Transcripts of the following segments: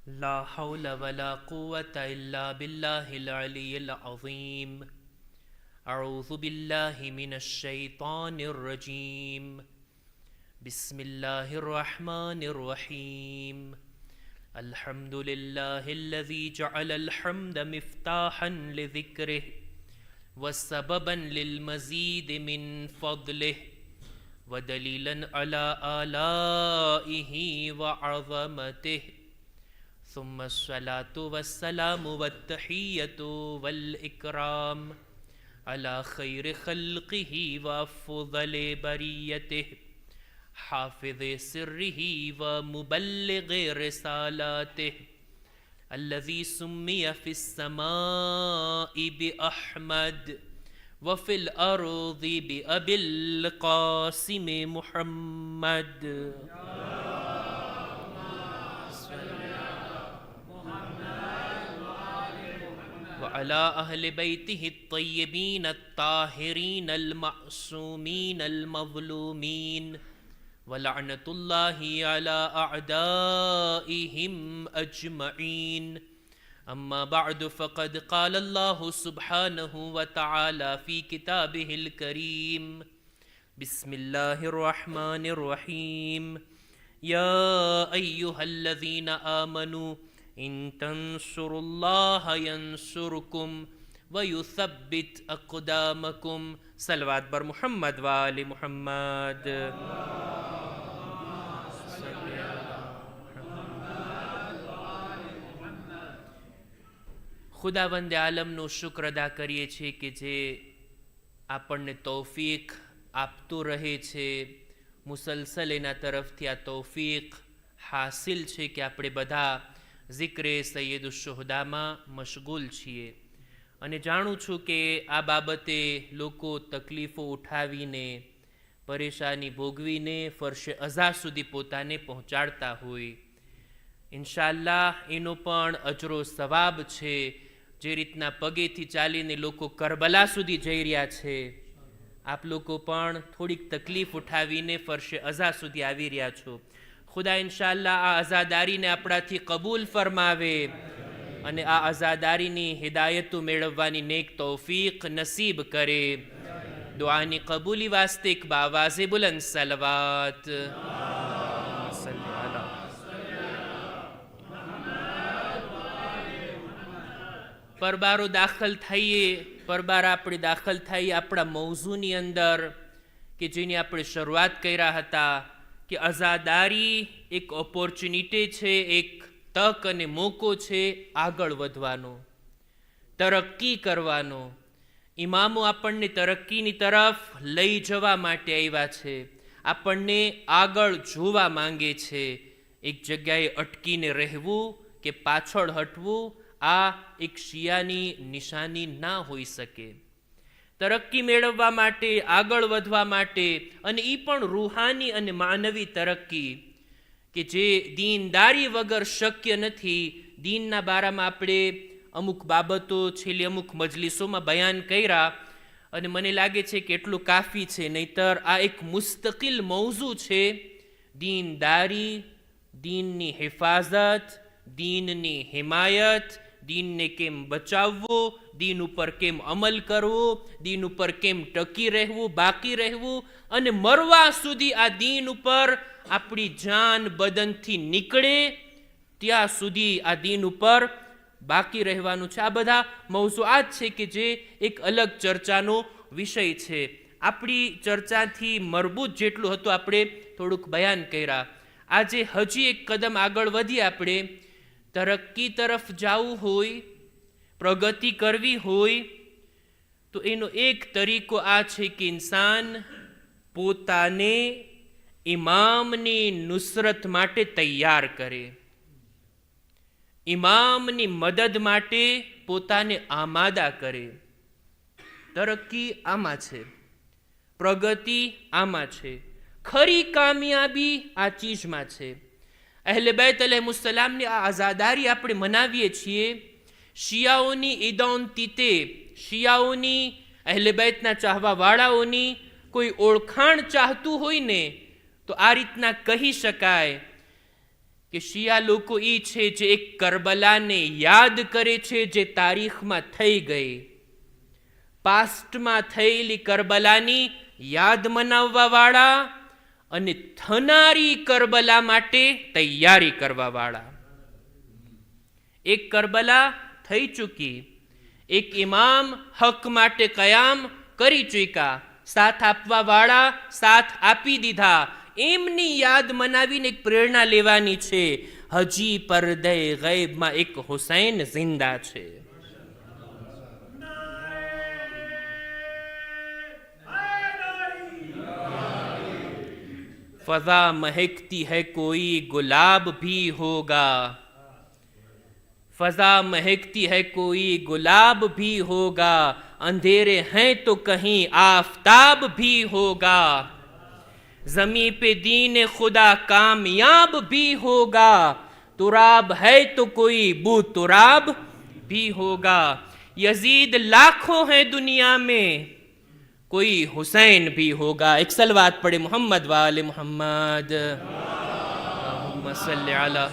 لا حول ولا قوة إلا بالله العلي العظيم. أعوذ بالله من الشيطان الرجيم. بسم الله الرحمن الرحيم. الحمد لله الذي جعل الحمد مفتاحا لذكره وسببا للمزيد من فضله ودليلا على آلائه وعظمته. ثم الصلاة والسلام والتحية والإكرام على خير خلقه وأفضل بريته حافظ سره ومبلغ رسالاته الذي سمي في السماء بأحمد وفي الأرض بأبي القاسم محمد. وعلى أهل بيته الطيبين الطاهرين المعصومين المظلومين ولعنة الله على أعدائهم أجمعين. أما بعد فقد قال الله سبحانه وتعالى في كتابه الكريم: بسم الله الرحمن الرحيم. يا أيها الذين آمنوا إن تنصروا الله ينصركم ويثبت أقدامكم. صلوات بر محمد وآل محمد. ખુદાવંદ આલમનો શુક્ર અદા કરીએ છીએ કે જે આપણને તૌફીક આપતું રહે છે. મુસલસલ એના તરફથી આ તૌફીક હાસિલ છે કે આપણે બધા ઝિક્રે સૈયદ શુહદામાં મશગુલ છીએ. અને જાણું છું કે આ બાબતે લોકો તકલીફો ઉઠાવીને પરેશાની ભોગવીને ફરશે અઝા સુધી પોતાને પહોંચાડતા હોય. ઇન્શાઅલ્લાહ એનો પણ અજરો સવાબ છે. જે રીતના પગેથી ચાલીને લોકો કરબલા સુધી જઈ રહ્યા છે, આપ લોકો પણ થોડીક તકલીફ ઉઠાવીને ફરશે અઝા સુધી આવી રહ્યા છો. ખુદા ઇન્શાઅલ્લાહ આ અઝાદારીને આપણાથી કબૂલ ફરમાવે અને આ અઝાદારીની હિદાયતો મેળવવાની નેક તૌફીક નસીબ કરે. દુઆની કબૂલી વાસ્તે એક બાવાઝે બુલંદ સલવાત. પરબારો દાખલ થઈએ, પરબાર આપણે દાખલ થઈએ આપણા મૌઝૂની અંદર કે જેની આપણે શરૂઆત કર્યા હતા કે અઝાદારી એક ઓપોર્ચ્યુનિટી છે, એક તક અને મોકો છે આગળ વધવાનો, તરક્કી કરવાનો. ઇમામો આપણને તરક્કીની તરફ લઈ જવા માટે આવ્યા છે, આપણને આગળ જોવા માંગે છે. એક જગ્યાએ અટકીને રહેવું કે પાછળ હટવું આ એક શિયાની નિશાની ના હોઈ શકે. તરક્કી મેળવવા માટે, આગળ વધવા માટે, અને એ પણ રૂહાની અને માનવી તરક્કી કે જે દીનદારી વગર શક્ય નથી. દીનના બારામાં આપણે અમુક બાબતો છેલ્લી અમુક મજલિસોમાં બયાન કર્યા અને મને લાગે છે કે એટલું કાફી છે, નહીતર આ એક મુસ્તકિલ મૌઝૂ છે. દીનદારી, દીનની હિફાઝત, દીનની હિમાયત, દીનને કેમ બચાવવું, દીન ઉપર કેમ અમલ કરવો, દીન ઉપર કેમ ટકી રહેવું, બાકી રહેવું, અને મરવા સુધી આ દીન ઉપર આપણી જાન બદનથી નીકળે ત્યાં સુધી આ દીન ઉપર બાકી રહેવાનું છે. આ બધા મૌઝૂઆત છે કે જે એક અલગ ચર્ચાનો વિષય છે. આપણી ચર્ચાથી મરબૂત જેટલું હતું આપણે થોડુંક બયાન કર્યા. આજે હજી એક કદમ આગળ વધી આપણે તરક્કી તરફ જવું હોય, પ્રગતિ કરવી હોય તો એનો એક તરીકો આ છે કે ઇન્સાન પોતાને ઇમામની નુસરત માટે તૈયાર કરે, ઇમામની મદદ માટે પોતાને આમાદા કરે. તરક્કી આમાં છે, પ્રગતિ આમાં છે, ખરી કામયાબી આ ચીજમાં છે. અહેલે બૈત અલૈહિસ્સલામની આ આઝાદારી આપણે મનાવીએ છીએ. શિયાઓની ઈદોનતીતે, શિયાઓની અહેલે બૈતના ચાહવાવાળાઓની કોઈ ઓળખાણ ચાહતું હોય ને તો આ રીતના કહી શકાય કે શિયા લોકો એ છે જે એક કરબલાને યાદ કરે છે જે તારીખમાં થઈ ગઈ, પાસ્ટમાં થયેલી કરબલાની યાદ મનાવવા વાળા અને થનારી કરબલા માટે તૈયારી કરવા વાળા. એક કરબલા થઈ ચૂકી, એક ઇમામ હક માટે કયામ કરી ચૂક્યા, સાથ આપવા વાળા સાથ આપી દીધા. એમની યાદ મનાવીને એક પ્રેરણા લેવાની છે. હજી પરદે ગૈબમાં એક હુસૈન જિંદા છે. फजा महकती है कोई गुलाब भी होगा, फजा महकती है कोई गुलाब भी होगा, अंधेरे हैं तो कहीं आफताब भी होगा, जमीन पे दीन खुदा कामयाब भी होगा, तुराब है तो कोई बू तुराब भी होगा, यजीद लाखों हैं दुनिया में कोई हुसैन भी होगा. एक सलवात पढ़े मोहम्मद वाले मोहम्मद सल्ले अला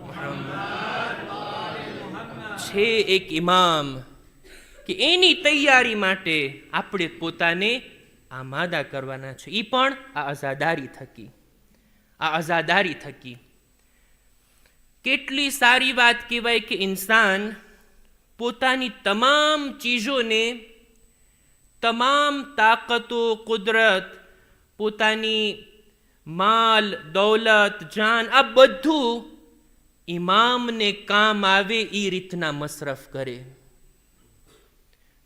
मोहम्मद. છે એક ઇમામ કે એની તૈયારી માટે આપણે પોતાને આમાદા કરવાના છે. એ પણ આ આઝાદારી થકી. કેટલી સારી વાત કહેવાય કે ઇન્સાન પોતાની તમામ ચીજોને, તમામ તાકતો, કુદરત, પોતાની માલ, દૌલત, જાન, આ બધું ઇમામને કામ આવે એ રીતના મસરફ કરે.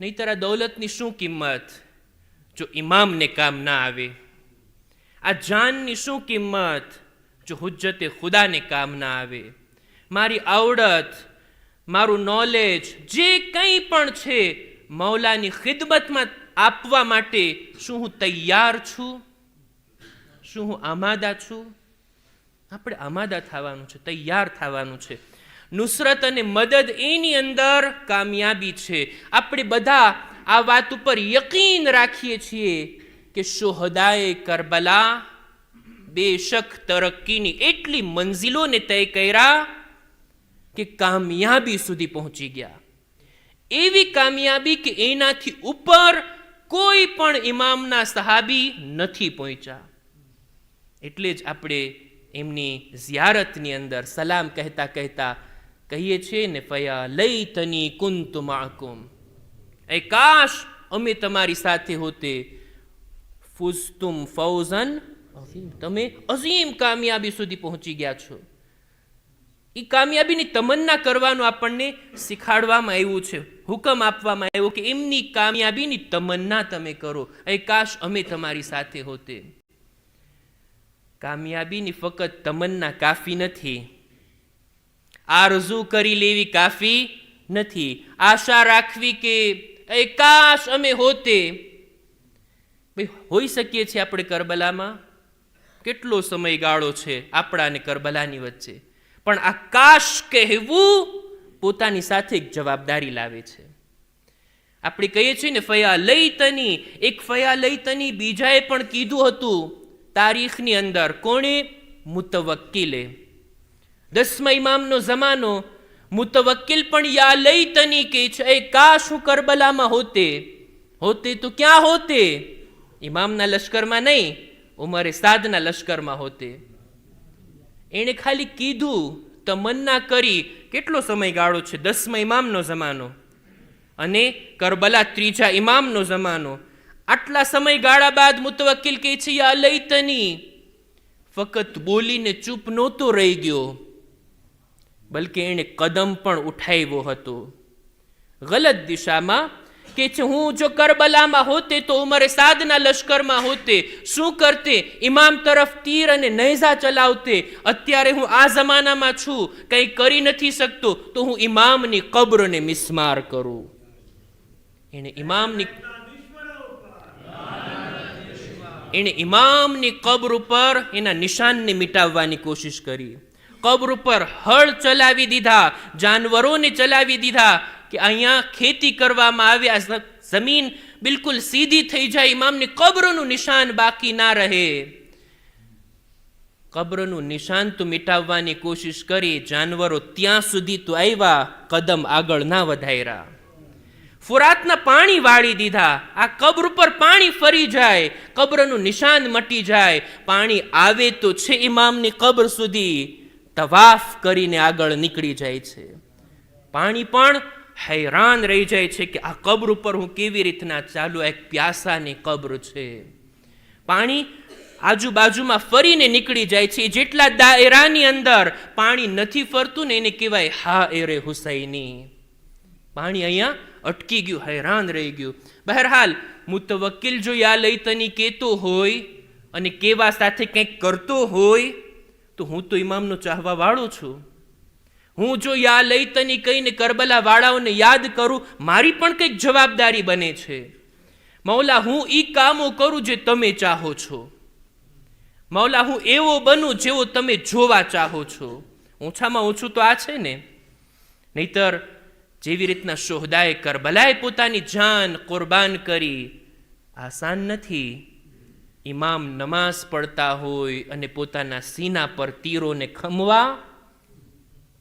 નહીતર આ દૌલતની શું કિંમત જો ઇમામને કામ ના આવે? આ જાનની શું કિંમત જો હુજ્જતે ખુદાને કામ ના આવે? મારી આવડત, મારું નોલેજ, જે કંઈ પણ છે મૌલાની ખિદમતમાં આપવા માટે શું હું તૈયાર છું? શું હું આમાદા છું? આપણે આમાદા થવાનું છે, તૈયાર થવાનું છે. નુસરત અને મદદ એની અંદર કામયાબી છે. આપણે બધા આ વાત ઉપર યકીન રાખીએ છીએ કે શુહદાએ કરબલા બેશક તરક્કીની એટલી મંઝિલોને તય કર્યા કે કામયાબી સુધી પહોંચી ગયા. એવી કામયાબી કે એનાથી ઉપર કોઈ પણ ઇમામના સહાબી નથી પહોંચ્યા. એટલે જ આપણે એમની ઝિયારતની અંદર સલામ કહેતા કહેતા કહીએ છીએ ને, ફયા લૈતની કુંતુ માકુમ, એ કાશ અમે તમારી સાથે હોતે, ફુઝતુમ ફૌઝન અઝીમ, તમે અઝીમ કામયાબી સુધી પહોંચી ગયા છો. એ કામયાબીની તમન્ના કરવાનું આપણને શીખાડવામાં આવ્યું છે, હુકમ આપવામાં આવ્યો કે એમની કામયાબીની તમન્ના તમે કરો. એ કાશ અમે તમારી સાથે હોતે. કામયાબીની ફક્ત તમન્ના કાફી નથી, આરઝુ કરી લેવી કાફી નથી, આશા રાખવી કે એ કાશ અમે હોતે. ભાઈ હોઈ શકીએ છીએ આપણે કરબલામાં? કેટલો સમયગાળો છે આપણા અને કરબલાની વચ્ચે, પણ આ કાશ કહેવું પોતાની સાથે એક જવાબદારી લાવે છે. આપણે કહીએ છીએ ને ફયા લૈતની, એક ફયા લૈતની બીજાએ પણ કીધું હતું તારીખની અંદર. કોણે? મુતવક્કિલે. 10મા ઇમામનો જમાનો. મુતવક્કિલ પણ યા લૈતની કહે છે, એ કાશ હું કરબલામાં હોતે. હોતે તો ક્યાં હોતે? ઇમામના લશ્કરમાં નહીં, ઉમરે સાદના લશ્કરમાં હોતે. એણે ખાલી કીધું, તમન્ના કરી. કેટલો સમયગાળો છે? 10મા ઇમામનો જમાનો અને કરબલા 3જા ઇમામનો જમાનો. આટલા સમયગાળા બાદ મુતવક્કિલ કહે છે યા લૈતની. ફક્ત બોલીને ચૂપ નહોતો રહી ગયો, બલકે એણે કદમ પણ ઉઠાવ્યો હતો ગલત દિશામાં. કે છે હું જો કરબલામાં હોતે તો ઉમરે સાદના લશ્કરમાં હોતે. શું કરતે? ઇમામ તરફ તીર અને નેઝા ચલાવતે. અત્યારે હું આ જમાનામાં છું, કંઈ કરી નથી શકતો, તો હું ઇમામની કબ્રને મિસ્માર કરું. એણે ઇમામની કબ્ર ઉપર એના નિશાનને મિટાવવાની કોશિશ કરી. કબ્ર ઉપર હળ ચલાવી દીધા, જાનવરોને ચલાવી દીધા કે અહીંયા ખેતી કરવામાં આવે, આ જમીન બિલકુલ સીધી થઈ જાય, ઇમામની કબ્રનું નિશાન બાકી ના રહે. કબ્રનું નિશાન તો મિટાવવાની કોશિશ કરી, જાનવરો ત્યાં સુધી તો આવ્યા, કદમ આગળ ના વધાર્યા. ફુરાતના પાણી વાળી દીધા, આ કબ્ર પર પાણી ફરી જાય, કબ્રનું નિશાન મટી જાય. પાણી આવે તો છે ઇમામની કબ્ર સુધી, તવાફ કરીને આગળ નીકળી જાય છે. પાણી પણ हैरान રહી જાય છે કે આ કબ્ર ઉપર હું કેવી રીતના ચાલુ, એક પ્યાસાની કબ્ર છે. પાણી આજુબાજુમાં ફરીને નીકળી જાય છે. જેટલા દાયરાની અંદર પાણી નથી ફરતું ને એને કહેવાય હા એરે હુસૈની. પાણી અહીંયા અટકી ગયું, हैरान રહી ગયું. બહરહાલ મુતવક્કિલ જો યા લઈતની કહેતો હોય અને કેવા સાથે કંઈક કરતો હોય તો હું તો ઇમામનો ચાહવા વાળો છું. હું જો યા લઈતની કહીને કરબલા વાળાઓને યાદ કરું, મારી પણ કંઈક જવાબદારી બને છે. મૌલા હું ઈ કામો કરું જે તમે ચાહો છો. મૌલા હું એવો બનું જેવો તમે જોવા ચાહો છો. ઓછામાં ઓછું તો આ છે ને. નહીતર જેવી રીતના શોહદાએ કરબલાએ પોતાની જાન કુરબાન કરી, આસાન નથી. ઇમામ નમાઝ પડતા હોય અને પોતાના સીના પર તીરોને ખમવા,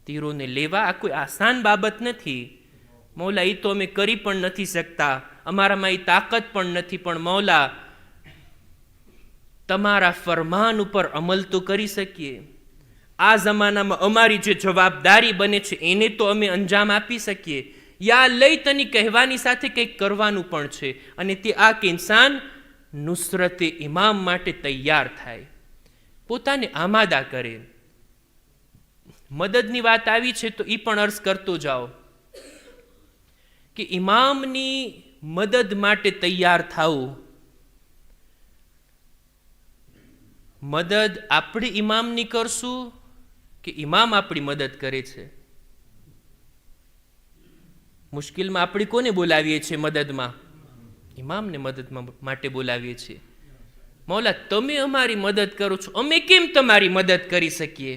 તીરોને લેવા, આ કોઈ આસાન બાબત નથી. મૌલા એ તો અમે કરી પણ નથી શકતા, અમારામાં એ તાકાત પણ નથી, પણ મૌલા તમારા ફરમાન ઉપર અમલ તો કરી શકીએ. આ જમાનામાં અમારી જે જવાબદારી બને છે એને તો અમે અંજામ આપી શકીએ. યા લઈ તની કહેવાની સાથે કંઈક કરવાનું પણ છે, અને તે આ કે ઇન્સાન નુસરતે ઇમામ માટે તૈયાર થાય, પોતાને આમાદા કરે. મદદની વાત આવી છે તો એ પણ અર્થ કરતો જાઓ કે ઇમામની મદદ માટે તૈયાર થવું. મદદ આપણે ઇમામની કરશું કે ઇમામ આપણી મદદ કરે છે? મુશ્કેલમાં આપણે કોને બોલાવીએ છીએ મદદમાં? ઇમામને મદદ માટે બોલાવીએ છીએ. મૌલા તમે અમારી મદદ કરો છો, અમે કેમ તમારી મદદ કરી શકીએ?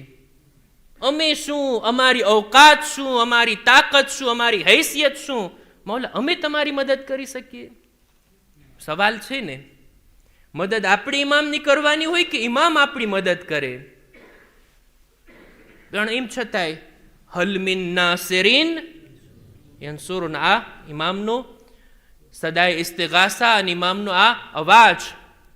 અમે શું, અમારી औकात શું, અમારી તાકાત શું, અમારી હૈસિયત શું? મૌલા અમે તમારી મદદ કરી શકીએ? સવાલ છે ને. મદદ આપણે ઇમામની કરવાની હોય કે ઇમામ આપણી મદદ કરે? પણ એમ છતાંય હલ મિન નાસિરીન યંસુરુન, આ ઇમામનો સદાય ઇસ્તિગાસા અને ઇમામનો આ અવાજ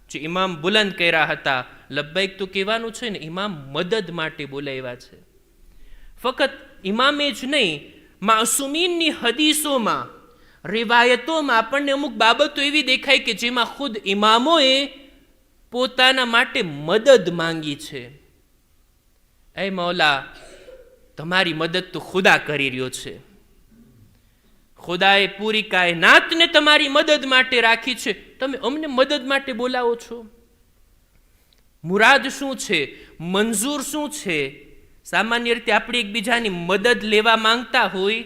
જે ઇમામ બુલંદ કર્યા હતા, લબ્બૈક તો કહેવાનું છે ને. ઇમામ મદદ માટે બોલાવ્યા છે. ફક્ત ઇમામે જ નહીં, માસુમીનની હદીસોમાં, રિવાયતોમાં આપણને અમુક બાબતો એવી દેખાય કે જેમાં ખુદ ઇમામોએ પોતાના માટે મદદ માંગી છે. એ મૌલા તમારી મદદ તો ખુદા કરી રહ્યો છે. ખુદાએ પૂરી કાયનાતને તમારી મદદ માટે રાખી છે, તમે અમને મદદ માટે બોલાવો છો. મુરાદ શું છે? મંજૂર શું છે? સામાન્ય રીતે આપણે એકબીજાની મદદ લેવા માંગતા હોય,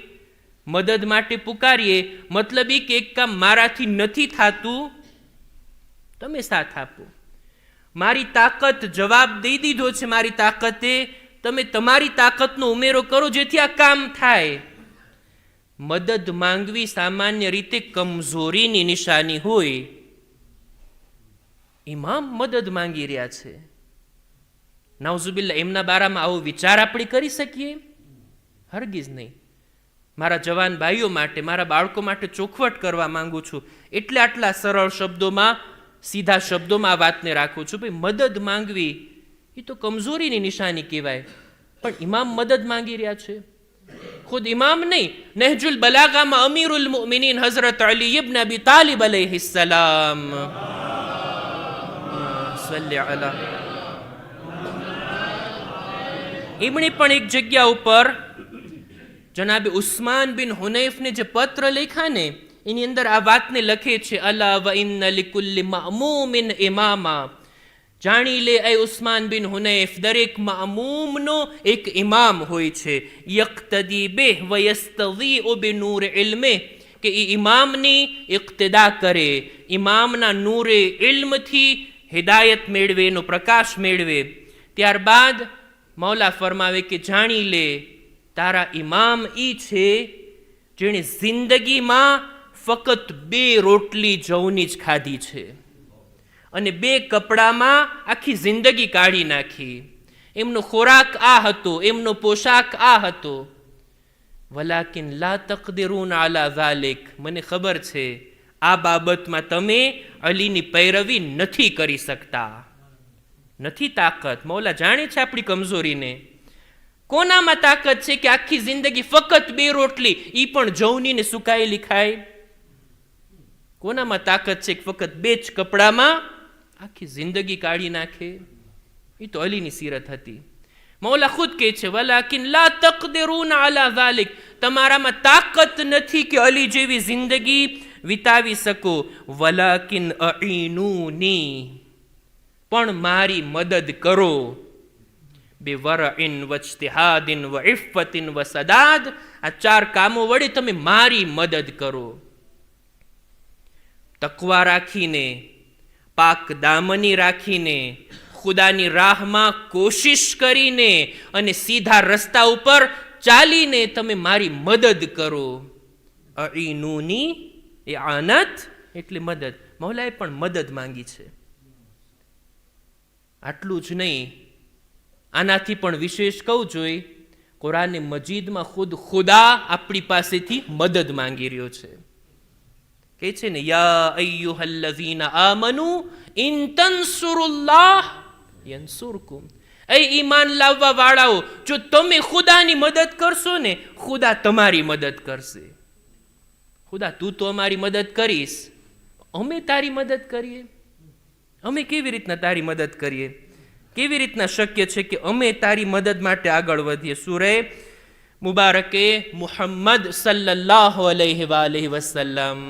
મદદ માટે પુકારીએ, મતલબ એ કે એક કામ મારાથી નથી થતું, તમે સાથ આપો. મારી તાકાત જવાબ દઈ દીધો છે, મારી તાકાતે, તમે તમારી તાકાતનો ઉમેરો કરો જેથી આ કામ થાય. મદદ માંગવી સામાન્ય રીતે કમજોરીની નિશાની હોય. ઇમામ મદદ માંગી રહ્યા છે. નાઉઝુબિલ્લા, એમના બારામાં આવો વિચાર આપણે કરી શકીએ? હરગીઝ નહીં. મારા જવાન ભાઈઓ માટે, મારા બાળકો માટે ચોખવટ કરવા માંગુ છું, એટલે આટલા સરળ શબ્દોમાં, સીધા શબ્દોમાં આ વાતને રાખું છું. ભાઈ મદદ માંગવી એ તો કમજોરીની નિશાની કહેવાય, પણ ઇમામ મદદ માંગી રહ્યા છે. ખુદ ઇમામ નહીં, નહજુલ બલાગામાં અમીરુલ મુમિનીન હઝરત અલી ઇબ્ન અબી તાલિબ અલૈહિસ્સલામ સલ્લી અલા, એમણે પણ એક જગ્યા ઉપર જનાબે ઉસ્માન બિન હુનૈફને જે પત્ર લખ્યા ને એની અંદર આ વાતને લખે છે, અલા વ ઇન્ન લિકુલ્લિ મામૂમિન ઇમામા. જાણી લે એ ઉસ્માન બિન હુનૈફ, દરેક મામૂમનો એક ઇમામ હોય છે. યક્તદી બિહ વ યસ્તઝીઉ બિનૂર ઇલ્મિહ, કે એ ઇમામની ઇક્તિદા કરે, ઇમામના નૂરે ઇલ્મથી હિદાયત મેળવે, એનો પ્રકાશ મેળવે. ત્યારબાદ મૌલા ફરમાવે કે જાણી લે તારા ઇમામ ઈ છે જેણે જિંદગીમાં ફક્ત 2 રોટલી જવની જ ખાધી છે અને 2 કપડામાં આખી જિંદગી કાઢી નાખી. એમનો ખોરાક આ હતો, એમનો પોશાક આ હતો. વલાકિન લા તકદિરૂન અલા ઝાલિક, મને ખબર છે આ બાબતમાં તમે અલીની પૈરવી નથી કરી શકતા, નથી તાકાત. મૌલા જાણે છે આપણી કમજોરીને. કોનામાં તાકાત છે કે આખી જિંદગી ફક્ત 2 રોટલી, ઈ પણ જવની ને સુકાયેલી ખાય? કોનામાં તાકાત છે કે ફક્ત 2 જ કપડામાં આખી જિંદગી કાઢી નાખે? એ તો અલીની સીરત હતી. મૌલા ખુદ કહે છે વલાકિન લા તકદિરૂન અલા ઝાલિક, તમારામાં તાકાત નથી કે અલી જેવી જિંદગી વિતાવી શકો. વલાકિન અઈનુની, પણ મારી મદદ કરો. બેવરઇન વજ્તિહાદિન વઇફ્ફતિન વસદાદ, આ 4 કામો વડે તમે મારી મદદ કરો. તકવા રાખીને, પાક દામની રાખીને, ખુદાની રાહમાં કોશિશ કરીને અને સીધા રસ્તા ઉપર ચાલીને તમે મારી મદદ કરો. અઈનુની, એ આનત એટલે મદદ. મૌલાએ પણ મદદ માંગી છે. આટલું જ નહીં, આનાથી પણ વિશેષ કહું જોઈએ, કુરાને મજીદમાં ખુદ ખુદા આપણી પાસેથી મદદ માંગી રહ્યો છે. કહે છે ને, યા અય્યુહલ્લઝીના આમનુ ઇન તન્સુરુલ્લાહ યન્સુરકુમ. એ ઈમાન લાવવા વાળાઓ, જો તમે ખુદાની મદદ કરશો ને, ખુદા તમારી મદદ કરશે. ખુદા તું તો અમારી મદદ કરીશ, અમે તારી મદદ કરીએ? અમે કેવી રીતના તારી મદદ કરીએ? કેવી રીતના શક્ય છે કે અમે તારી મદદ માટે આગળ વધીએ? સૂરે મુબારકે મુહમ્મદ સલ્લલ્લાહુ અલૈહિ વસલ્લમ.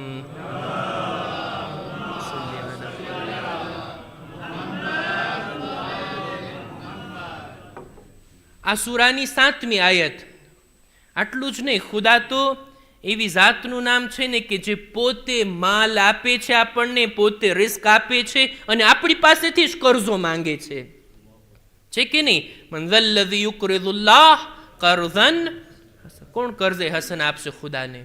આ સૂરાની 7મી આયત. આટલું જ નહીં, ખુદા તો એવી જાતનું નામ છે ને કે જે પોતે માલ આપે છે આપણને, પોતે રિસ્ક આપે છે અને આપણી પાસેથી જ કર્જો માંગે છે. છે કે નહીં? મન ઝલ્લઝી યુકરિદુલ્લાહ કર્ઝન, કોણ કર્જે હસન આપશે ખુદાને?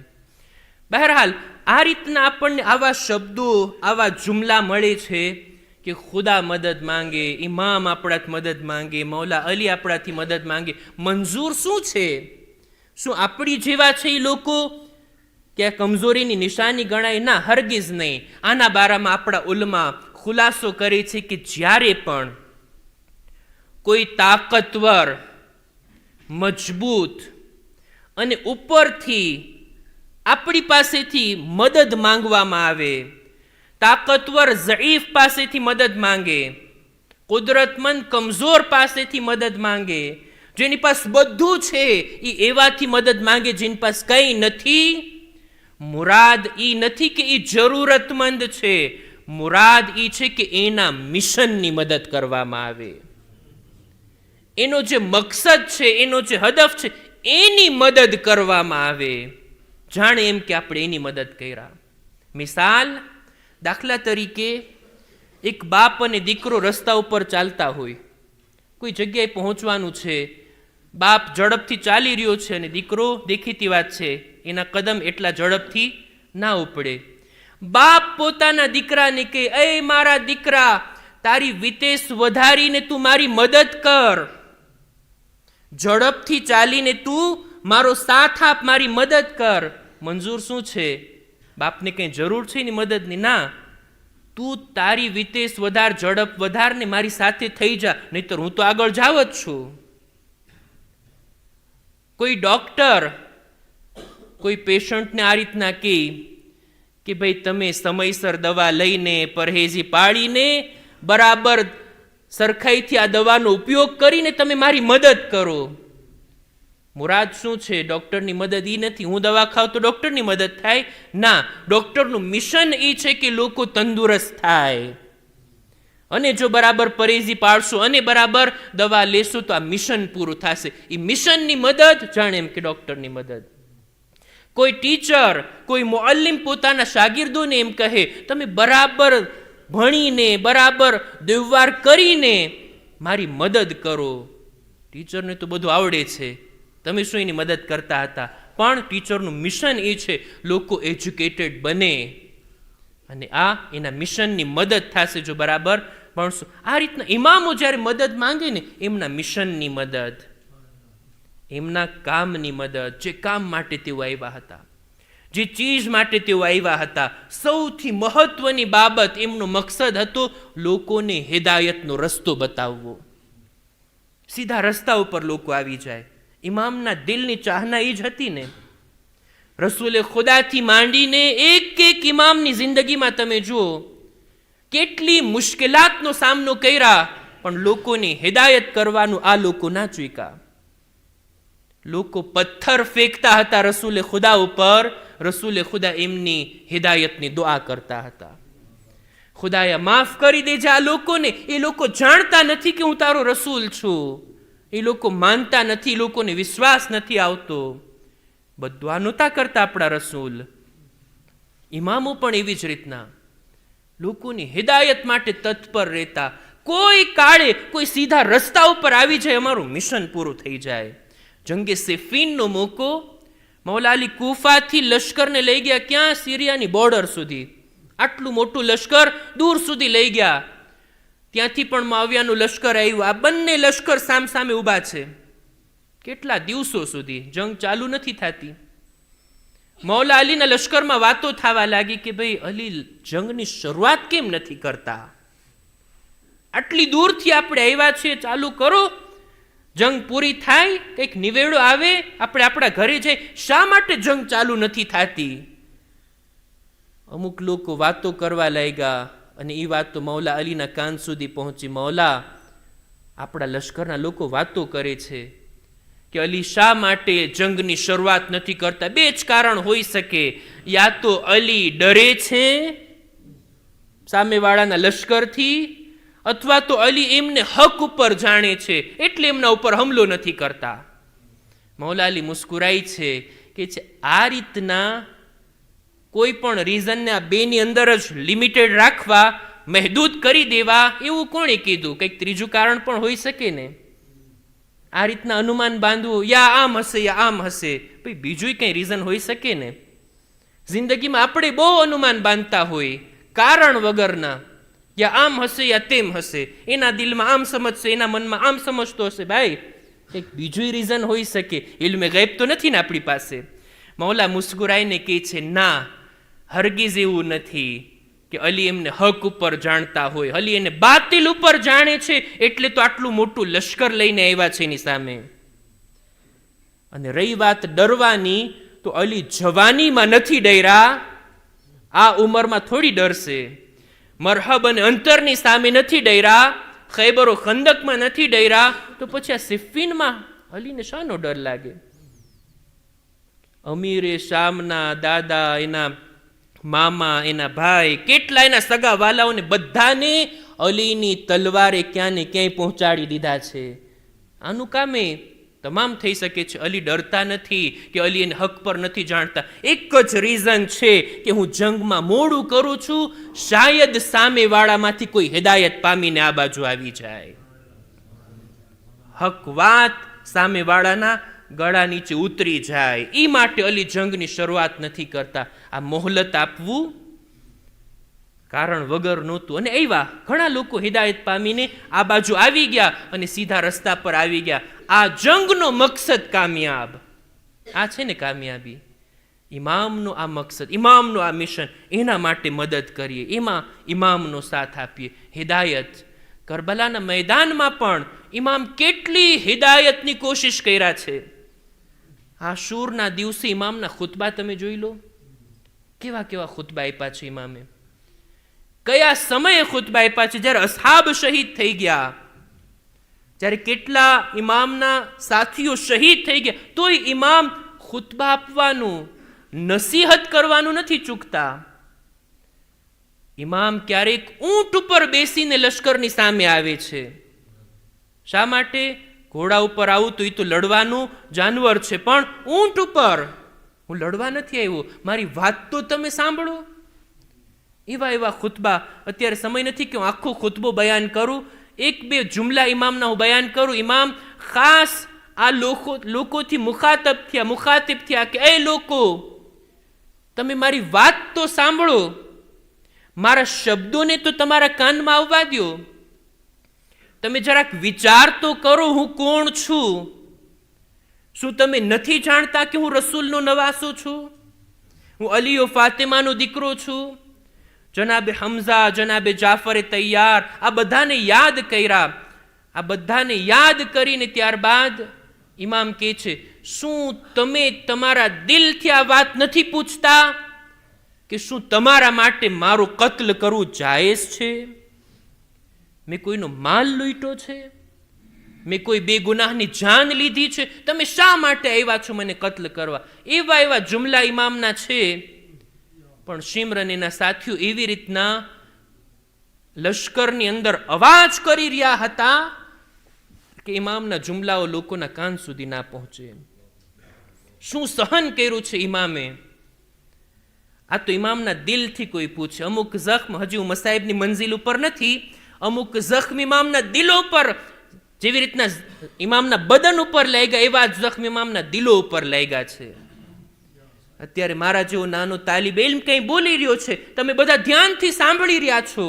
બહરહાલ, આ રીતના આપણને આવા શબ્દો, આવા જુમલા મળે છે કે ખુદા મદદ માંગે, ઇમામ આપણાથી મદદ માંગે, મૌલા અલી આપણાથી મદદ માંગે. મંજૂર શું છે? શું આપણી જેવા છે એ લોકો કે આ કમજોરીની નિશાની ગણાય? ના, હરગીઝ નહીં. આના બારામાં આપણા ઉલમા ખુલાસો કરે છે કે જ્યારે પણ કોઈ તાકતવર, મજબૂત અને ઉપરથી આપણી પાસેથી મદદ માંગવામાં આવે, તાકતવર ઝઈફ પાસેથી મદદ માંગે, કુદરતમંદ કમજોર પાસેથી મદદ માંગે, જેની પાસે બધું છે એ એવાથી મદદ માંગે જેની પાસે કંઈ નથી, મુરાદ ઈ નથી કે એ જરૂરતમંદ છે, મુરાદ ઈ છે કે એના મિશનની મદદ કરવામાં આવે. એનો જે મકસદ છે, એનો જે હદફ છે, એની મદદ કરવામાં આવે. જાણે એમ કે આપણે એની મદદ કર્યા. મિસાલ, દાખલા તરીકે એક બાપ અને દીકરો રસ્તા ઉપર ચાલતા હોય, કોઈ જગ્યાએ પહોંચવાનું છે, બાપ ઝડપથી ચાલી રહ્યો છે અને દીકરો, દેખીતી વાત છે, એના કદમ એટલા ઝડપથી ના ઉપડે. બાપ પોતાના દીકરાને કહે, એ મારા દીકરા, તારી વિતેશ વધારીને તું મારી મદદ કર, ઝડપથી ચાલીને તું મારો સાથ આપ, મારી મદદ કર. મંજૂર શું છે? બાપને કંઈ જરૂર છે એની મદદની? ના, તું તારી વિતેશ વધાર, ઝડપ વધારને મારી સાથે થઈ જા, નહીતર હું તો આગળ જાવ જ છું. કોઈ ડોક્ટર કોઈ પેશન્ટને આ રીતના કહે કે ભાઈ તમે સમયસર દવા લઈને, પરહેજી પાડીને, બરાબર સરખાઈથી આ દવાનો ઉપયોગ કરીને તમે મારી મદદ કરો. મુરાદ શું છે? ડોક્ટરની મદદ એ નથી હું દવા ખાઉં તો ડોક્ટરની મદદ થાય. ના, ડોક્ટરનું મિશન એ છે કે લોકો તંદુરસ્ત થાય, અને જો બરાબર પરેજી પાડશો અને બરાબર દવા લેશો તો આ મિશન પૂરું થશે. એ મિશનની મદદ જાણે એમ કે ડોક્ટરની મદદ. કોઈ ટીચર, કોઈ મુઅલ્લિમ પોતાના શાગિર્દોને એમ કહે, તમે બરાબર ભણીને, બરાબર દેવવાર કરીને મારી મદદ કરો. ટીચરને તો બધું આવડે છે, તમે શું એની મદદ કરતા હતા? પણ ટીચરનું મિશન એ છે લોકો એજ્યુકેટેડ બને, અને આ એના મિશનની મદદ થશે જો બરાબર પણ શું? આ રીતના ઇમામો જ્યારે મદદ માંગે ને, એમના મિશનની મદદ, એમના કામની મદદ, જે કામ માટે તેઓ આવ્યા હતા, જે ચીજ માટે તેઓ આવ્યા હતા, સૌથી મહત્વની બાબત, એમનો મકસદ હતો લોકોને હિદાયતનો રસ્તો બતાવવો. સીધા રસ્તા ઉપર લોકો આવી જાય. ઇમામના દિલની ચાહના એ જ હતી ને. રસૂલે ખુદાથી માંડીને એક એક ઇમામની જિંદગીમાં તમે જુઓ, કેટલી મુશ્કેલાતનો સામનો કર્યા, પણ લોકોની હિદાયત કરવાનું આ લોકો ના ચૂક્યા. લોકો પથ્થર ફેંકતા હતા રસૂલે ખુદા ઉપર, રસૂલે ખુદા એમની હિદાયતની દુઆ કરતા હતા. ખુદાએ માફ કરી દેજે આ લોકોને. એ લોકો જાણતા નથી કે હું તારો રસૂલ છું. એ લોકો માનતા નથી, લોકોને વિશ્વાસ નથી આવતો. બધું નહોતા કરતા આપણા રસૂલ. ઇમામો પણ એવી જ રીતના લોકોની હિદાયત માટે તત્પર રહેતા. કોઈ કાળે કોઈ સીધા રસ્તા ઉપર આવી જાય, અમારું મિશન પૂરું થઈ જાય. જંગે સિફીનનો મોકો, મૌલા અલી કૂફાથી લશ્કરને લઈ ગયા ક્યાં? સિરિયાની બોર્ડર સુધી. આટલું મોટું લશ્કર દૂર સુધી લઈ ગયા. ત્યાંથી પણ મુઆવિયાનું લશ્કર આવ્યું. આ બંને લશ્કર સામસામે ઊભા છે. કેટલા દિવસો સુધી જંગ ચાલુ નથી થતી. મૌલા અલીના લશ્કરમાં વાતો થવા લાગી કે ભાઈ અલી જંગની શરૂઆત કેમ નથી કરતા? આટલી દૂરથી આપણે આવ્યા છીએ, ચાલુ કરો. જંગ પૂરી થાય, કંઈક નિવેડો આવે, આપણે આપણા ઘરે જઈ. શા માટે જંગ ચાલુ નથી થતી? અમુક લોકો વાતો કરવા લાગ્યા અને એ વાત તો મૌલા અલીના કાન સુધી પહોંચી. મૌલા, આપણા લશ્કરના લોકો વાતો કરે છે કે અલી શા માટે જંગની શરૂઆત નથી કરતા? બે જ કારણ હોઈ શકે. યા તો અલી ડરે છે સામેવાળાના લશ્કરથી, અથવા તો અલી એમને હક ઉપર જાણે છે એટલે એમના ઉપર હમલો નથી કરતા. મૌલા અલી મુસ્કુરાઈ છે કે આ રીતના કોઈ પણ રીઝનને આ બેની અંદર જ લિમિટેડ રાખવા, મહેદૂદ કરી દેવા, એવું કોણે કીધું? કંઈક ત્રીજું કારણ પણ હોઈ શકે ને. આ રીતના અનુમાન બાંધવું, યા આમ હશે યા આમ હશે, ભાઈ બીજું કંઈ રીઝન હોઈ શકે ને. જિંદગીમાં આપણે બહુ અનુમાન બાંધતા હોય કારણ વગરના, યા આમ હશે યા તેમ હશે. એના દિલમાં આમ સમજશે, એના મનમાં આમ સમજતો હશે. ભાઈ એક બીજું રીઝન હોઈ શકે. ઇલ્મે ગૈબ તો નથી ને આપણી પાસે. મૌલા મુસ્કુરાઈને કહે છે, ના, હરગીઝ એવું નથી કે અલી એમને હક ઉપર જાણતા હોય. અલી એને બાતિલ ઉપર જાણે છે એટલે તો આટલું મોટું લશ્કર લઈને આવ્યા છે એની સામે. અને રહી વાત ડરવાની, તો અલી જવાનીમાં નથી ડર્યા, આ ઉંમરમાં થોડી ડરશે. મરહબ અને અંતરની સામે નથી ડર્યા, ખૈબરો ખંદકમાં નથી ડર્યા, તો પછી આ સિફીનમાં અલીને શાનો ડર લાગે? અમીરે શામના દાદા, એના મામા, એના ભાઈ, કેટલા એના સગા વાલાઓને બધાને અલીની તલવારે ક્યાં ને ક્યાંય પહોંચાડી દીધા છે. આનું કામે તમામ થઈ શકે છે. અલી ડરતા નથી કે અલી એને હક પર નથી જાણતા. એક જ રીઝન છે કે હું જંગમાં મોડું કરું છું, શાયદ સામેવાળામાંથી કોઈ હિદાયત પામીને આ બાજુ આવી જાય. હક વાત સામેવાળાના ગળા નીચે ઉતરી જાય. એ માટે અલી જંગની શરૂઆત નથી કરતા. આ મોહલત આપવું કારણ વગર નહોતું. અને એવા ઘણા લોકો હિદાયત પામીને આ બાજુ આવી ગયા અને સીધા રસ્તા પર આવી ગયા. આ જંગનો મકસદ કામયાબ. આ છે ને કામયાબી. ઇમામનો આ મકસદ, ઇમામનો આ મિશન, એના માટે મદદ કરીએ, એમાં ઇમામનો સાથ આપીએ. હિદાયત. કરબલાના મેદાનમાં પણ ઇમામ કેટલી હિદાયતની કોશિશ કર્યા છે. આશુરના દિવસે ઇમામના ખુતબા તમે જોઈ લો, કેવા કેવા ખુતબા આપ્યા છે ઇમામે. કયા સમયે ખુતબા આપ્યા છે? જ્યારે અસહાબ શહીદ થઈ ગયા, જ્યારે કેટલા ઇમામના સાથીઓ શહીદ થઈ ગયા, તોય ઇમામ ખુતબા આપવાનું, નસીહત કરવાનું નથી ચૂકતા. ઇમામ ક્યારેક ઊંટ ઉપર બેસીને લશ્કરની સામે આવે છે. શા માટે? ઘોડા ઉપર આવું તો એ તો લડવાનું જાનવર છે, પણ ઊંટ ઉપર હું લડવા નથી આવ્યો, મારી વાત તો તમે સાંભળો. એવા એવા ખુતબા. અત્યારે સમય નથી કે હું આખો ખુતબો બયાન કરું. એક બે જુમલા ઇમામના હું બયાન કરું. ઇમામ ખાસ આ લોકોથી મુખાતિબ થયા કે એ લોકો, તમે મારી વાત તો સાંભળો, મારા શબ્દોને તો તમારા કાનમાં આવવા દો. તમે જરાક વિચાર તો કરો, હું કોણ છું? શું તમે નથી જાણતા કે હું રસૂલનો નવાસો છું? હું અલીઓ ફાતિમાનો દીકરો છું? જનાબે હમઝા, જનાબે જાફરે તૈયાર, આ બધાને યાદ કર્યા. આ બધાને યાદ કરીને ત્યારબાદ ઇમામ કહે છે, શું તમે તમારા દિલથી આ વાત નથી પૂછતા કે શું તમારા માટે મારો કત્લ કરવું જાયઝ છે? મેં કોઈનો માલ લૂંટ્યો છે? મેં કોઈ બેગુનાહની જાન લીધી છે? તમે શા માટે આવ્યા છો મને કત્લ કરવા? એવા જુમલા ઇમામના છે. પણ શિમરન એના સાથીઓ એવી રીતના લશ્કરની અંદર અવાજ કરી રહ્યા હતા કે ઇમામના જુમલાઓ લોકોના કાન સુધી ના પહોંચે. શું સહન કર્યું છે ઇમામે? આ તો ઇમામના દિલથી કોઈ પૂછે. અમુક જખ્મ, હજી હું મસાઈબની મંઝિલ ઉપર નથી, અમુક જખ્મ ઇમામના દિલો પર, જેવી રીતના ઇમામના બદન ઉપર લાગ્યા એવા જ જખ્મ ઇમામના દિલો ઉપર લાગ્યા છે. અત્યારે મારા જેવો નાનો તાલિબ ઇલ્મ કંઈ બોલી રહ્યો છે, તમે બધા ધ્યાનથી સાંભળી રહ્યા છો.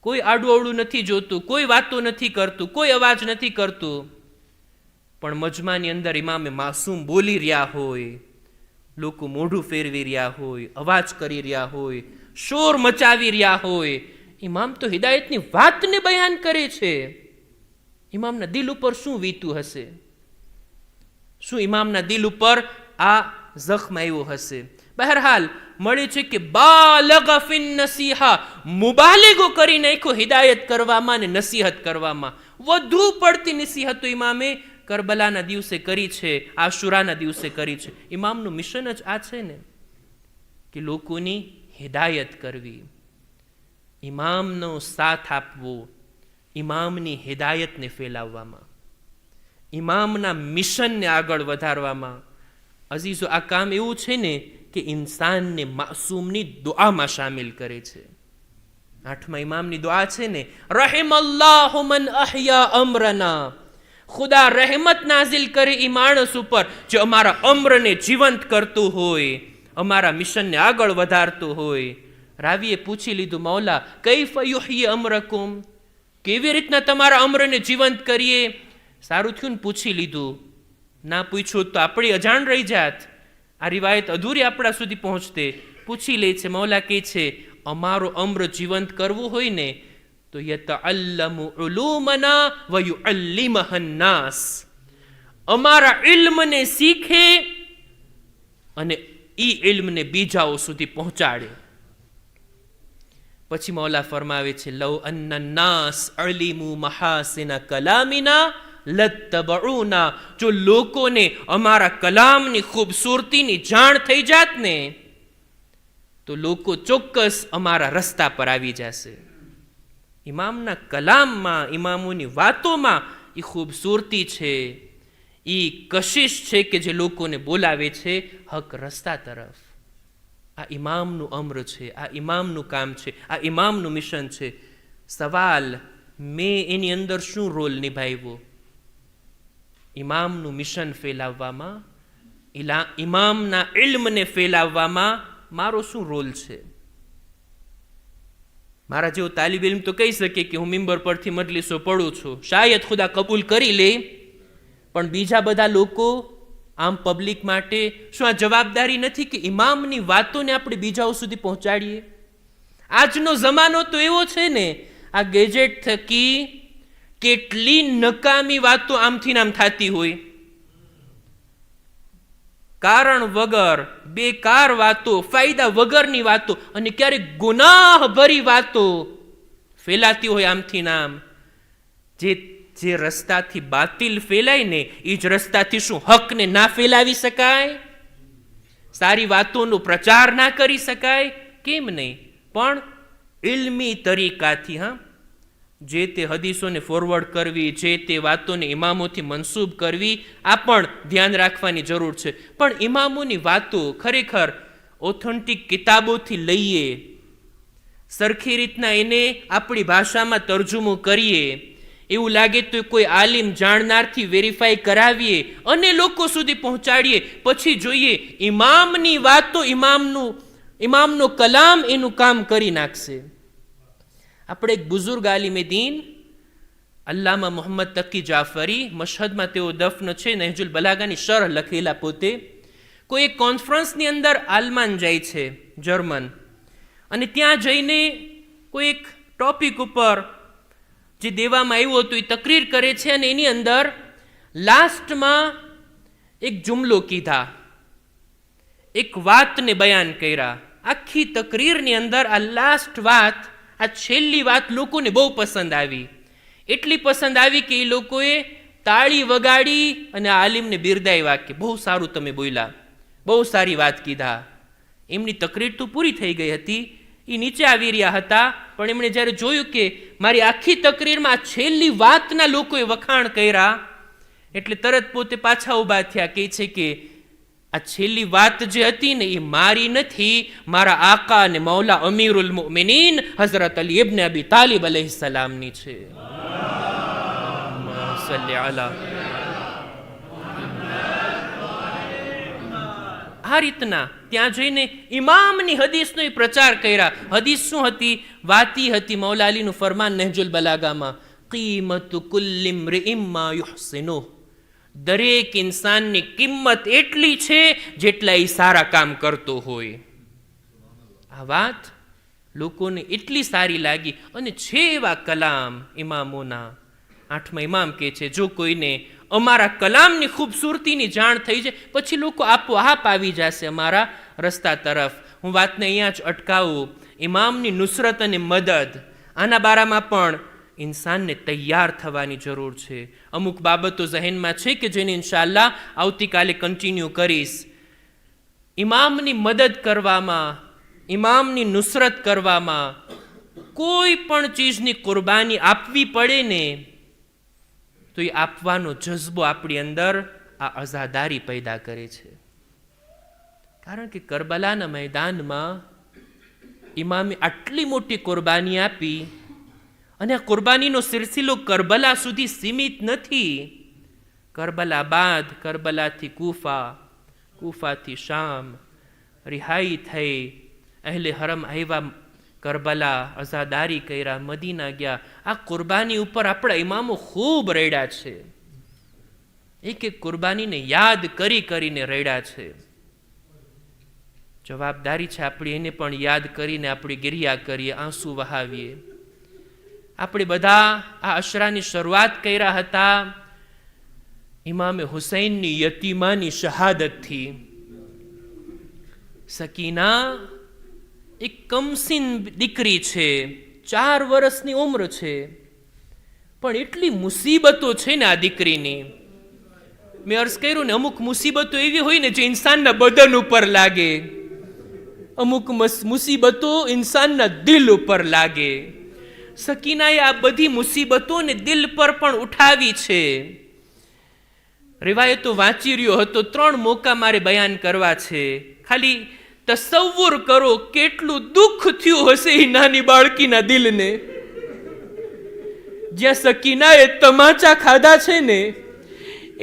કોઈ આડું અવળું નથી જોતું, કોઈ વાતો નથી કરતું, કોઈ અવાજ નથી કરતું. પણ મજમાની અંદર ઇમામે માસૂમ બોલી રહ્યા હોય, લોકો મોઢું ફેરવી રહ્યા હોય, અવાજ કરી રહ્યા હોય, શોર મચાવી રહ્યા હોય. ઇમામ તો હિદાયતની વાતને બયાન કરે છે. ઇમામના દિલ ઉપર શું વીતું હશે? શું ઇમામના દિલ ઉપર આ જખ્મ આવ્યો હશે? બહરહાલ મળે છે કે બાલગ ફિન નસીહા, મુબાલિગો કરી નાખ્યો હિદાયત કરવામાં અને નસીહત કરવામાં. વધુ પડતી નસીહતો ઇમામે કરબલાના દિવસે કરી છે, આશુરાના દિવસે કરી છે. ઇમામનું મિશન જ આ છે ને, કે લોકોની હિદાયત કરવી, ઇમામનો સાથ આપવો, ઇમામની હિદાયતને ફેલાવવામાં, ઇમામના મિશનને આગળ વધારવામાં. અઝીઝો, આ કામ એવું છે ને કે ઇન્સાનને માસૂમની દુઆમાં શામિલ કરે છે. 8મા ઇમામની દુઆ છે ને, રહિમલ્લાહુ મન અહયા અમરના, ખુદા રહેમત નાઝિલ કરે એ માણસ ઉપર જે અમારા અમ્રને જીવંત કરતું હોય, અમારા મિશનને આગળ વધારતું હોય. રાવીએ પૂછી લીધું, મૌલા કૈફ યુહયી અમરકુમ, કેવી રીતના તમારા અમ્રને જીવંત કરીએ? સારું થયું ને પૂછી લીધું, ના પૂછ્યું તો આપણી અજાણ રહી જાત, આ રિવાયત અધૂરી આપણા સુધી પહોંચતે. પૂછી લે છે, મૌલા કહે છે, અમારો અમ્ર જીવંત કરવું હોય ને તો યતઅલ્લમુ ઉલુમના વ યુઅલ્લિમહન નાસ, અમારા ઇલ્મને શીખે અને ઈ ઇલ્મને બીજાઓ સુધી પહોંચાડે. પછી મૌલા ફરમાવે છે, લવ અન્ન નાસ અલિમુ મહાસિના કલામિના લત્તબઉના, જો લોકોને અમારા કલામની ખૂબસૂરતીની જાણ થઈ જાત ને તો લોકો ચોક્કસ અમારા રસ્તા પર આવી જશે. ઇમામના કલામમાં, ઇમામોની વાતોમાં એ ખૂબસૂરતી છે, એ કશિશ છે કે જે લોકોને બોલાવે છે હક રસ્તા તરફ. આ ઇમામનું અમ્ર છે, આ ઇમામનું કામ છે, આ ઇમામનું મિશન છે. સવાલ, મેં એની અંદર શું રોલ નિભાવ્યો? ઇમામનું મિશન ફેલાવવામાં, ઇમામના ઇલ્મને ફેલાવવામાં મારો શું રોલ છે? મારા જેવો તાલિબ ઇલ્મ તો કહી શકે કે હું મિંબર પરથી મજલિસો પઢું છું, શાયદ ખુદા કબૂલ કરી લે, પણ બીજા બધા લોકો, આમ પબ્લિક માટે શું આ જવાબદારી નથી કે ઇમામની વાતોને આપણે બીજાઓ સુધી પહોંચાડીએ? આજનો જમાનો તો એવો છે ને, આ ગેજેટ થકી કેટલી નકામી વાતો આમથી નામ થતી હોય, કારણ વગર, બેકાર વાતો, ફાયદા વગરની વાતો, અને ક્યારેક ગુનાહ ભરી વાતો ફેલાતી હોય આમથી નામ. જે રસ્તાથી બાતિલ ફેલાય ને એ જ રસ્તાથી શું હકને ના ફેલાવી શકાય? સારી વાતોનો પ્રચાર ના કરી શકાય? કેમ નહીં? પણ ઇલ્મી તરીકાથી, હા, જે તે હદીસોને ફોરવર્ડ કરવી, જે તે વાતોને ઇમામોથી મનસૂબ કરવી, આ પણ ધ્યાન રાખવાની જરૂર છે. પણ ઇમામોની વાતો ખરેખર ઓથેન્ટિક કિતાબોથી લઈએ, સરખી રીતના એને આપણી ભાષામાં તર્જુમો કરીએ, એવું લાગે તો કોઈ આલિમ જાણનારથી વેરીફાઈ કરાવીએ અને લોકો સુધી પહોંચાડીએ, પછી જોઈએ ઇમામની વાતો, ઇમામનો કલામ એનું કામ કરી નાખશે. આપણે એક બુઝુર્ગ આલિમે દીન અલ્લામા મોહમ્મદ તકી જાફરી, મશહદમાં તેઓ દફન છે, નહેજુલ બલાગાની શરહ લખેલા પોતે. કોઈ એક કોન્ફરન્સની અંદર આલમાન જાય છે, જર્મન, અને ત્યાં જઈને કોઈ એક ટોપિક ઉપર જે દેવામાં આવ્યું હતું એ તકરીર કરે છે, અને એની અંદર લાસ્ટમાં એક જુમલો કીધા, એક વાતને બયાન કર્યા. આખી તકરીરની અંદર આ લાસ્ટ વાત, આ છેલ્લી વાત લોકોને બહુ પસંદ આવી. એટલી પસંદ આવી કે એ લોકોએ તાળી વગાડી અને આલિમને બિરદાવ્યા કે બહુ સારું તમે બોલ્યા, બહુ સારી વાત કીધા. એમની તકરીર તો પૂરી થઈ ગઈ હતી, એ નીચે આવી રહ્યા હતા, પણ એમણે જ્યારે જોયું કે મારી આખી તકરીરમાં આ છેલ્લી વાતના લોકોએ વખાણ કર્યા, એટલે તરત પોતે પાછા ઊભા થયા. કહે છે કે આ છેલ્લી વાત જે હતી ને એ મારી નથી, મારા આકા અને મૌલા અમીરુલ મુમિનીન હઝરત અલી ઇબ્ન અબી તાલિબ અલૈહિસ્સલામની છે. આ રીતના ત્યાં જઈને ઇમામની હદીસનો પ્રચાર કર્યા. હદીસ શું હતી? વાતી હતી મૌલા અલીનું ફરમાન નહેજુલ બલાગામાં, કીમતુ કુલ્લિ ઇમ્રિઇમ મા યુહસિનુહ, દરેક ઇન્સાનની કિંમત એટલી છે જેટલા એ સારા કામ કરતો હોય. આ વાત લોકોને એટલી સારી લાગી, અને છે એવા કલામ ઇમામોના. 8મા ઇમામ કહે છે, જો કોઈને અમારા કલામની ખૂબસૂરતીની જાણ થઈ જાય પછી લોકો આપોઆપ આવી જશે અમારા રસ્તા તરફ. હું વાતને અહીંયા જ અટકાવું. ઇમામની નુસરત અને મદદ, આના બારામાં પણ ઇન્સાનને તૈયાર થવાની જરૂર છે. અમુક બાબતો ઝહેનમાં છે કે જેને ઇન્શાઅલ્લાહ આવતીકાલે કન્ટિન્યુ કરીશ. ઇમામની મદદ કરવામાં, ઇમામની નુસરત કરવામાં, કોઈ પણ ચીજની કુરબાની આપવી પડે ને તો એ આપવાનો જજ્બો આપણી અંદર આ અઝાદારી પેદા કરે છે. કારણ કે કરબલાના મેદાનમાં ઇમામે આટલી મોટી કુરબાની આપી, અને આ કુરબાનીનો સિલસિલો કરબલા સુધી સીમિત નથી. કરબલા બાદ કરબલાથી કૂફા, કૂફાથી શામ, રિહાઈ થઈ, અહેલે હરમ આવ્યા, કરબલા અઝાદારી કર્યા, મદીના ગયા. આ કુરબાની ઉપર આપણા ઇમામો ખૂબ રડ્યા છે. એક એક કુરબાનીને યાદ કરી કરીને રડ્યા છે. જવાબદારી છે આપણી એને પણ યાદ કરીને આપણી ગિરિયા કરીએ, આંસુ વહાવીએ. આપણે બધા આ અશરાની શરૂઆત કર્યા હતા ઇમામે હુસૈનની યતીમાની શહાદતથી. સકીના એક કમસીન દીકરી છે, 4 વર્ષની ઉંમર છે, પણ એટલી મુસીબતો છે ને આ દીકરીની. મેં અર્ઝ કર્યું ને, અમુક મુસીબતો એવી હોય ને જે ઇન્સાનના બદન ઉપર લાગે, અમુક મુસીબતો ઇન્સાનના દિલ ઉપર લાગે. સકીનાએ આ બધી મુસીબતોને દિલ પર પણ ઉઠાવી છે. રિવાયતો વાંચી રહ્યો હતો, 3 મોકા મારે બયાન કરવા છે. ખાલી તસવ્વુર કરો કેટલું દુઃખ થયું હશે એ નાની બાળકીના દિલને. જ્યાં સકીનાએ તમાચા ખાધા છે ને,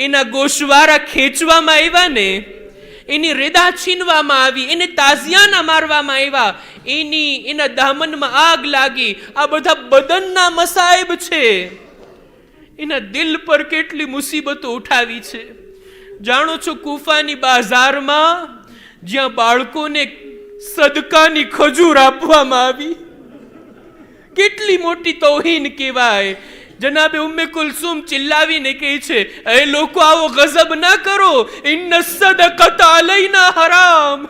એના ગોશવારા ખેંચવામાં આવ્યા ને, એની રેદા છીનવામાં આવી, એને તાઝિયાના મારવામાં આવ્યા, એના દામનમાં આગ લાગી. આ બધા બદનના મસાઈબ છે. એના દિલ પર કેટલી મુસીબતો ઉઠાવી છે. જાણો છો, કૂફાની બાજારમાં જ્યાં બાળકોને સદકાની ખજૂર આપવામાં આવી, કેટલી મોટી તૌહીન કહેવાય. જનાબે ઉમ્મે કુલસુમ ચિલ્લાવીને કહે છે, એ લોકો આવો ગઝબ ના કરો, ઇન્ન સદકત અલૈના હરામ,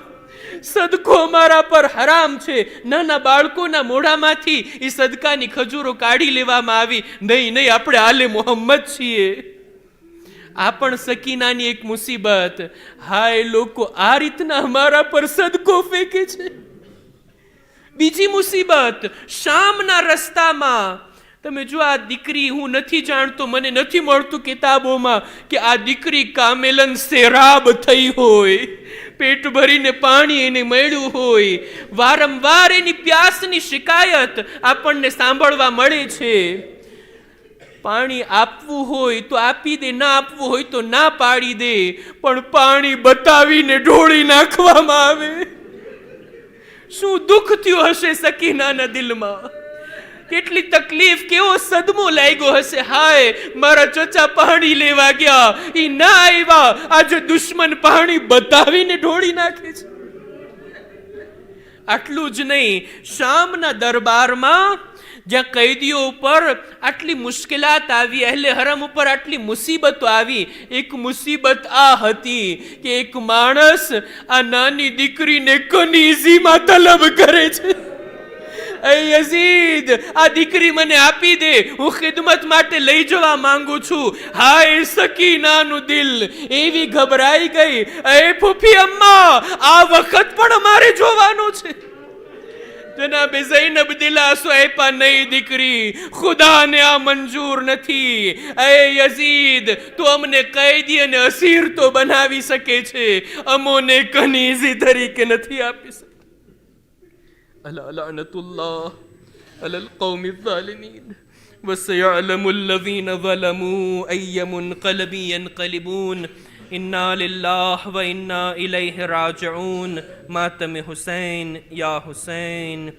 સદકો અમારા પર હરામ છે. નાના બાળકોના મોઢામાંથી એ સદકાની ખજૂરો કાઢી લેવામાં આવી. નહીં, આપણે આલે મોહમ્મદ છીએ. આ પણ સકીનાની એક મુસીબત. હાય, લોકો આ રીતના અમારા પર સદકો ફેંકે છે. બીજી મુસીબત, શામના રસ્તામાં તમે જો આ દીકરી, હું નથી જાણતો, મને નથી મળતું કિતાબોમાં કે આ દીકરી કામેલન સેરાબ થઈ હોય, પેટ ભરીને પાણી એને મળ્યું હોય. વારંવાર એની પ્યાસની શિકાયત આપણને સાંભળવા મળે છે. પાણી આપવું હોય તો આપી દે, ના આપવું હોય તો ના પાડી દે, પણ પાણી બતાવીને ઢોળી નાખવામાં આવે. શું દુઃખ થયું હશે સકીનાના દિલમાં. કેટલી તકલીફ, કેવો સદમો લાગ્યો હશે. હાય, મારા ચચા પાણી લેવા ગયા, ઈ ના આવ્યા, આજે દુશ્મન પાણી બતાવીને ઢોળી નાખે છે. આટલું જ નહીં, શામના દરબારમાં જ્યાં કૈદીઓ ઉપર આટલી મુશ્કેલાત આવી, અહેલે હરમ ઉપર આટલી મુસીબતો આવી, એક મુસીબત આ હતી કે એક માણસ આ નાની દીકરીને કનીઝીમાં તલબ કરે છે. એ યઝીદ, આ દીકરી મને આપી દે, હું ખિદમત માટે લઈ જવા માંગુ છું. હાય, સકીનાનું દિલ એવી ઘબરાઈ ગઈ. એ ફૂફી અમ્મા, આ વખત પણ અમારે જોવાનું છે. જનાબે ઝૈનબ દિલાસો આપ્યા, નહીં દીકરી, ખુદાને આ મંજૂર નથી. એ યઝીદ, તું અમને કૈદી અને અસીર તો બનાવી શકે છે, અમોને કનીઝી તરીકે નથી આપી શકે. ألا لعنة الله على القوم الظالمين وسيعلم الذين ظلموا أي منقلب ينقلبون إنا لله وإنا إليه راجعون. ماتم حسين يا حسين.